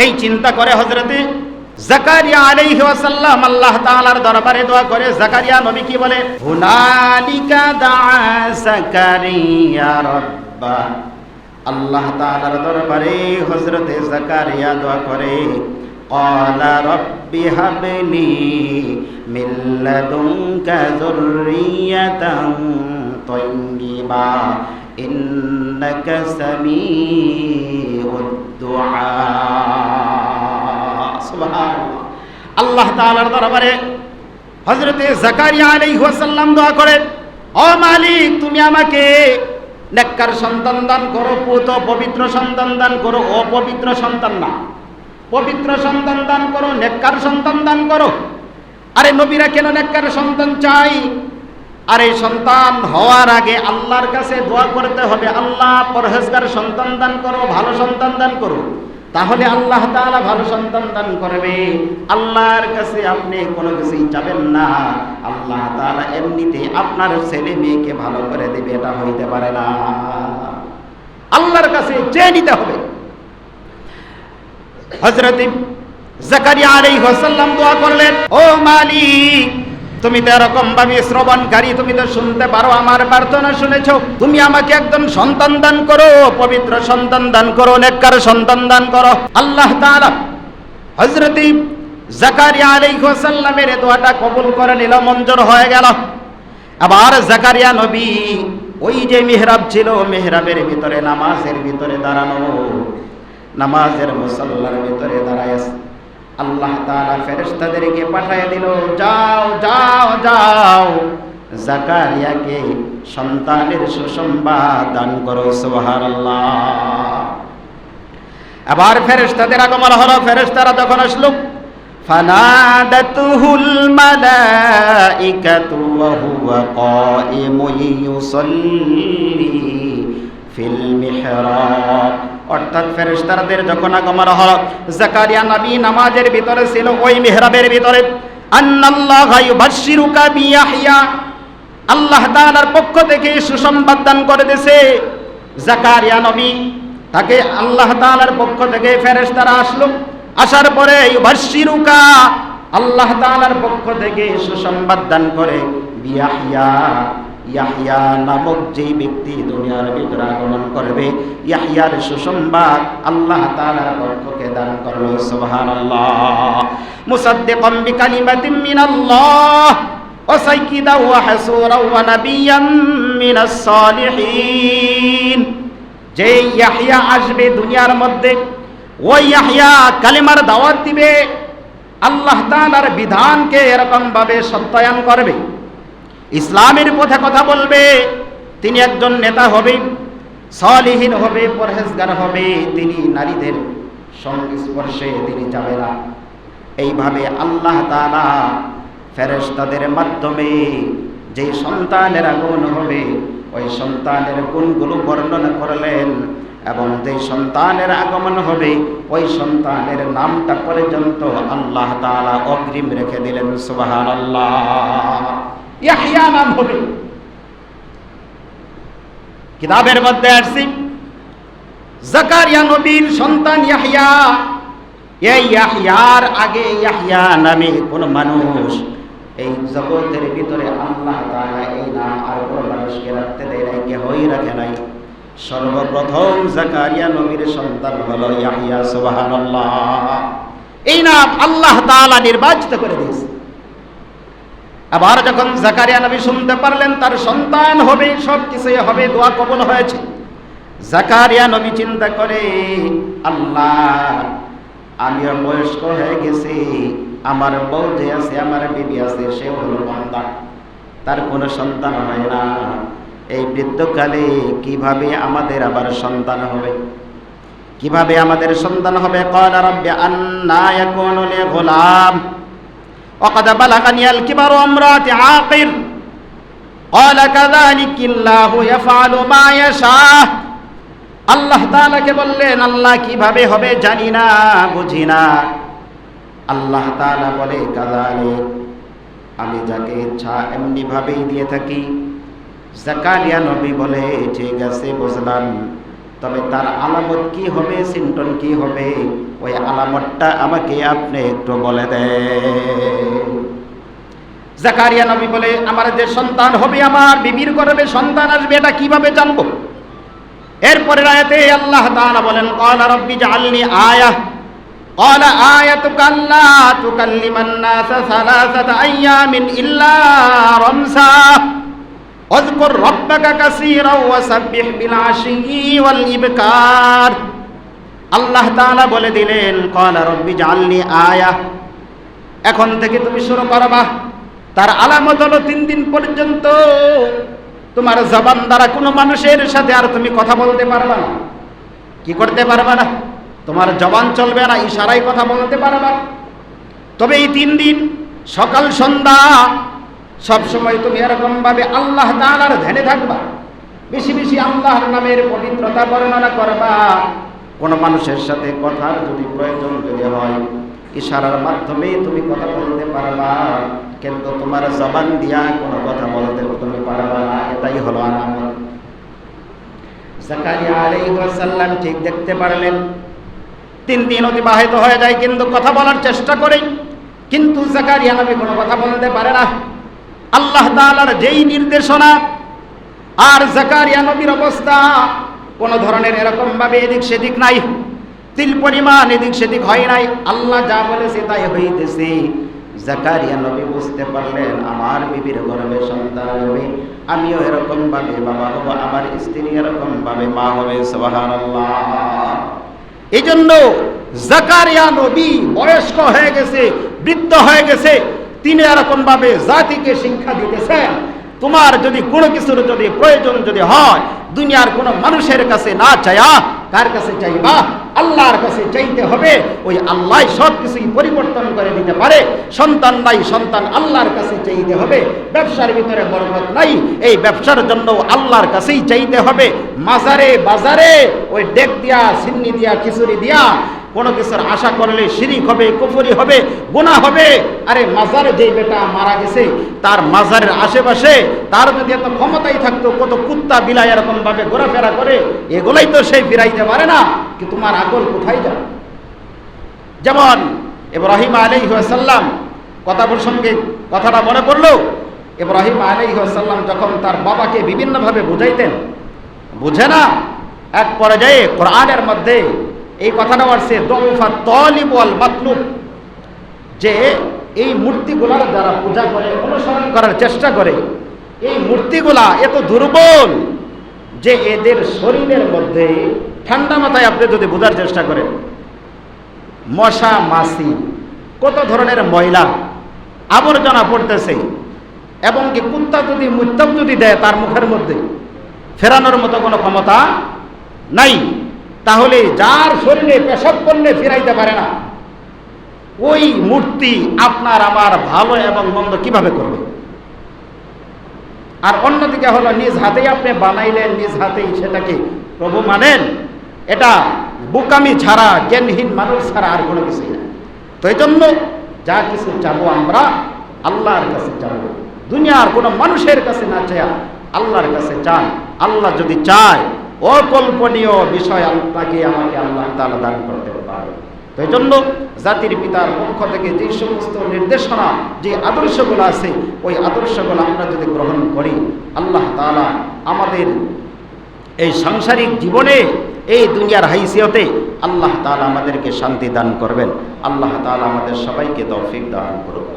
এই চিন্তা করে হযরতে জাকারিয়া আলাইহিস সালাম আল্লাহ তাআলার দরবারে দোয়া করে। জাকারিয়া নবী কি বলে? হুনালিকা দাআ জাকারিয়া রাব্বা। আল্লাহ তাআলার দরবারে হযরতে জাকারিয়া দোয়া করে, ক্বালা রাব্বি হাবলি মিন লাদুনকা যুররিয়াতান তাইয়্যিবা ইন্নাকা সামিউদ দুআ। সুবহানাল্লাহ। আল্লাহ তাআলার দরবারে হযরতে জাকারিয়া আলাইহিস সালাম দোয়া করেন, ও মালিক, তুমি আমাকে নেককার সন্তান দান করো, পুত পবিত্র সন্তান দান করো, অপবিত্র সন্তান না, পবিত্র সন্তান দান করো, নেককার সন্তান দান করো। আরে নবীরা কেন নেককার সন্তান চাই? আর এই সন্তান হওয়ার আগে আল্লাহর কাছে দোয়া করতে হবে, আল্লাহ পরহেজগার সন্তান দান করো, ভালো সন্তান দান করো। তাহলে আল্লাহ তাআলা ভালো সন্তান দান করবে। আল্লাহর কাছে আপনি কোনো কিছুই চাবেন না, আল্লাহ তাআলা এমনিতে আপনার ছেলে মেয়েকে ভালো করে দেবে, এটা হইতে পারে না। আল্লাহর কাছে চেয়ে নিতে হবে। হযরত জাকারিয়া আলাইহিস সালাম দোয়া করলেন, ও মালিক, তুমি তো এরকম ভাবে শ্রবণকারী, তুমি তো শুনতে পারো, আমার প্রার্থনা শুনেছো, তুমি আমাকে একদম সন্তান দান করো, পবিত্র সন্তান দান করো, নেককার সন্তান দান করো। আল্লাহ তাআলা হযরত জাকারিয়া আলাইহিস সালামের দোয়াটা কবুল করে নিল, মঞ্জুর হয়ে গেল। আবার জাকারিয়া নবী ওই যে মিহরাব ছিল, মিহরাবের ভিতরে নামাজের ভিতরে দাঁড়ানো, নামাজের মুসাল্লার ভিতরে দাঁড়ায় আল্লাহ তাআলা ফেরেশতাদেরকে পাঠিয়ে দিল, যাও যাও যাও, জাকারিয়াকে সন্তানের সুসংবাদ দান করো। সুবহানাল্লাহ। আবার ফেরেশতাদের আগমন হলো। ফেরেশতারা যখন আসলো, ফানাদাতুহুল মালাইকাতু ওয়া হুয়া কাইমুন ইউসাল্লি ফিল মিহরাব। অর্থাৎ ফেরেশতাদের যখন আগমন হলো, জাকারিয়া নবী নামাজের ভিতরে ছিল, ওই মিহরাবের ভিতরে। আন্নাল্লাহা ইউবাশশিরুকা বিয়াহইয়া, আল্লাহ তাআলার পক্ষ থেকে সুসংবাদ দান করে দিয়েছে জাকারিয়া নবী। তাকে আল্লাহ তাআলার পক্ষ থেকে ফেরেশতারা আসলো, আসার পরে ইউবাশশিরুকা, আল্লাহ তাআলার পক্ষ থেকে সুসংবাদ দান করে বিয়াহইয়া, ইয়াহইয়া নামক যেই ব্যক্তি দুনিয়ার ভিতরে আগমন করবে, ইয়াহইয়ার সুসংবাদ আল্লাহ তাআলার পক্ষ থেকে দান করলো। সুবহানাল্লাহ। মুসাদ্দিকাম বিকালিমাতিন মিনাল্লাহ ওয়া সাইয়্যিদান ওয়া হাসূরান ওয়া নাবিয়্যান মিনাস সালিহিন। যে ইয়াহইয়া আসবে দুনিয়ার মধ্যে, ওই ইয়াহইয়া কালিমার দাওয়াত দিবে, আল্লাহ তাআলার বিধানকে এরকম ভাবে সত্যায়ন করবে, ইসলামের পথে কথা বলবে, তিনি একজন নেতা হবে, সালিহিন হবে, পরহেজগার হবে, তিনি নারীদের সংস্পর্শে তিনি যাবে না। এইভাবে আল্লাহ তাআলা ফেরেশতাদের মাধ্যমে যে সন্তানের আগমন হবে, ওই সন্তানের গুণগুলো বর্ণনা করলেন, এবং যে সন্তানের আগমন হবে ওই সন্তানের নামটা পর্যন্ত আল্লাহ তাআলা অগ্রিম রেখে দিলেন। সুবহানাল্লাহ। ইয়াহইয়া নাম হবে। কিতাবের মধ্যে আসছে জাকারিয়া নবীর সন্তান ইয়াহইয়া। এই ইয়াহইয়ার আগে ইয়াহইয়া নামে কোন মানুষ এই জগতের ভিতরে আল্লাহ তাআলা এই নাম আর কোন মানুষকে রাখতে দেয় নাই, কেহই রাখে নাই। সর্বপ্রথম জাকারিয়া নবীর সন্তান হলো ইয়াহইয়া। সুবহানাল্লাহ। এই নাম আল্লাহ তাআলা নির্বাচিত করে দিয়েছে। আবার যখন জাকারিয়া নবী শুনতে পারলেন তার সন্তান হবে, সব কিছুই হবে, দোয়া কবুল হয়েছে, জাকারিয়া নবী চিন্তা করে, আল্লাহ, আমিও বয়স্ক হয়ে গেছি, আমার বউ যে আছে, আমার বিবি আছে, সে হলো বান্দা, তার কোনো সন্তান হয় না। এই বৃদ্ধকালে কিভাবে আমাদের আবার সন্তান হবে, কিভাবে আমাদের সন্তান হবে? ক্বালা রাব্বি আন্না ইয়াকুনু লি গুলাম وقد بلغني الكبر وامرأتي عاقر قال كذلك الله يفعل ما يشاء। আল্লাহ তাআলাকে বললেন, আল্লাহ কিভাবে হবে জানি না, বুঝি না। আল্লাহ তাআলা বলে, কাযালিক, আমি যাকে ইচ্ছা এমনি ভাবেই দিয়ে থাকি। জাকারিয়া নবী বলে, ঠিক আছে বুঝলাম, তবে তার আলামত কি হবে, সিমটম কি হবে, ওই আলামতটা আমাকে আপনি একটু বলে দেন। জাকারিয়া নবী বলে, আমার যে সন্তান হবে, আমার বিবির গর্ভে সন্তান আসবে, এটা কিভাবে জানবো? এরপরে আয়াতে আল্লাহ তাআলা বলেন, ক্বালা রাব্বি জাআলনি আয়াহ, ক্বালা আয়াতুকা আল্লা তুকাল্লিমান নাসা সালাসাতা আইয়ামিন ইল্লা রামসা ওয়াযকুর রাব্বাকা কাসীরাও ওয়াসাব্বিহ বিল আশিয়্যি ওয়াল ইবকার। আল্লাহ তাআলা বলে দিলেন, ক্বালা রাব্বি জাআলনি আয়াহ, এখন থেকে তুমি শুরু করবা। তার আলামত হলো 3 দিন পর্যন্ত তোমার জবান দ্বারা কোনো মানুষের সাথে আর তুমি কথা বলতে পারবে না। কি করতে পারবে না? তোমার জবান চলবে না, ইশারায় কথা বলতে পারবে। তবে এই 3 দিন সকাল সন্ধ্যা সব সময় তুমি এরকম ভাবে আল্লাহ তাআলার ধ্যানে থাকবা, বেশি বেশি আল্লাহর নামের পবিত্রতা বর্ণনা করবা। কোনো মানুষের সাথে কথার যদি প্রয়োজন যদি হয়, ইশারার মাধ্যমে তুমি কথা বলতে পারবা, কিন্তু তোমার জবান দিয়া কোনো কথা বলতে তুমি পারবা না। এটাই হলো আলামত। জাকারিয়া আলাইহিস সালাম ঠিক দেখতে পারলেন 3 দিন অতিবাহিত হয়ে যায়, কিন্তু কথা বলার চেষ্টা করে, কিন্তু জাকারিয়া নবী কোনো কথা বলতে পারে না। আল্লাহ তাআলার যেই নির্দেশনা আর জাকারিয়া নবীর অবস্থা কোনো ধরনের এরকম ভাবে এদিক সেদিক নাই, তিল পরিমাণ এদিক সেদিক হয় নাই। আল্লাহ যা বলেছে তাই হইতেছে। জাকারিয়া নবী বুঝতে পারলেন, আমার বিবির গর্ভে সন্তান হবে, আমিও এরকম ভাবে বাবা হব, আমার স্ত্রী এরকম ভাবে মা হবে। সুবহানাল্লাহ। এই জন্য জাকারিয়া নবী বয়স্ক হয়ে গেছে, বৃদ্ধ হয়ে গেছে, তিনি এরকম ভাবে জাতিকে শিক্ষা দিতেছেন, তোমার যদি কোনো কিছুর যদি প্রয়োজন যদি হয়, দুনিয়ার কোনো মানুষের কাছে না চাইয়া কার কাছে চাইবা? আল্লাহর কাছে চাইতে হবে। ওই আল্লাহ সব কিছুই পরিবর্তন করে দিতে পারে। সন্তান নাই, সন্তান আল্লাহর কাছে চাইতে হবে। ব্যবসার ভিতরে বরকত নাই, এই ব্যবসার জন্য আল্লাহর কাছেই চাইতে হবে। মাজারে বাজারে ওই ডেক দিয়া, সিন্নি দিয়া, খিচুড়ি দিয়া কোনো কিছুর আশা করলে শিরিক হবে, কুফরি হবে, গুনাহ হবে। আরে মাজারে যেই বেটা মারা গেছে, তার মাজারের আশেপাশে তার যদি এত ক্ষমতাই থাকতো, কত কুত্তা বিলাই এরকম ভাবে ঘোরাফেরা করে, এগুলাই তো সে ফিরাইতে পারে না। কি তোমার আকল কোথায় যায়? যেমন ইব্রাহিম আলাইহিস সালাম, কথা প্রসঙ্গে কথাটা মনে পড়লো, ইব্রাহিম আলাইহিস সালাম যখন তার বাবাকে বিভিন্নভাবে বুঝাইতেন, বুঝে না, এক পর্যায়ে কোরআনের মধ্যে এই কথাটা আসছে, দউফা তালিব ওয়াল মাতলুব, যে এই মূর্তিগুলার যারা পূজা করে, অনুসরণ করার চেষ্টা করে, এই মূর্তিগুলা এত দুর্বল যে এদের শরীরের মধ্যে, ঠান্ডা মাথায় আপনি যদি বোঝার চেষ্টা করেন, মশা মাছি কত ধরনের ময়লা আবর্জনা পড়তেছে, এবং কি কুত্তা যদি মুত্তাব যদি দেয় তার মুখের মধ্যে, ফেরানোর মতো কোনো ক্ষমতা নাই। তাহলে যার শরীরে পেশাব করলে ফিরাইতে পারে না, ওই মূর্তি আপনার আমার ভালো এবং মন্দ কিভাবে করবে? আর অন্যদিকে হলো নিজ হাতেই আপনি বানাইলেন, নিজ হাতেই সেটাকে প্রভু মানেন, এটা বোকামি ছাড়া, জ্ঞানহীন মানুষ ছাড়া আর কোনো কিছুই না। তো এই জন্য যা কিছু চাবো আমরা আল্লাহর কাছে চাবো, দুনিয়ার কোনো মানুষের কাছে না চাই, আল্লাহর কাছে চান। আল্লাহ যদি চায়, অকল্পনীয় বিষয় আপনাকে আমাকে আল্লাহ তাআলা দান করতে পারে। তো এই জন্য জাতির পিতার পক্ষ থেকে যে সমস্ত নির্দেশনা, যে আদর্শগুলো আছে, ওই আদর্শগুলো আমরা যদি গ্রহণ করি, আল্লাহ তাআলা আমাদের এই সাংসারিক জীবনে, এই দুনিয়ার হাইসিয়তে আল্লাহ তাআলা আমাদেরকে শান্তি দান করবেন। আল্লাহ তাআলা আমাদের সবাইকে তৌফিক দান করুন।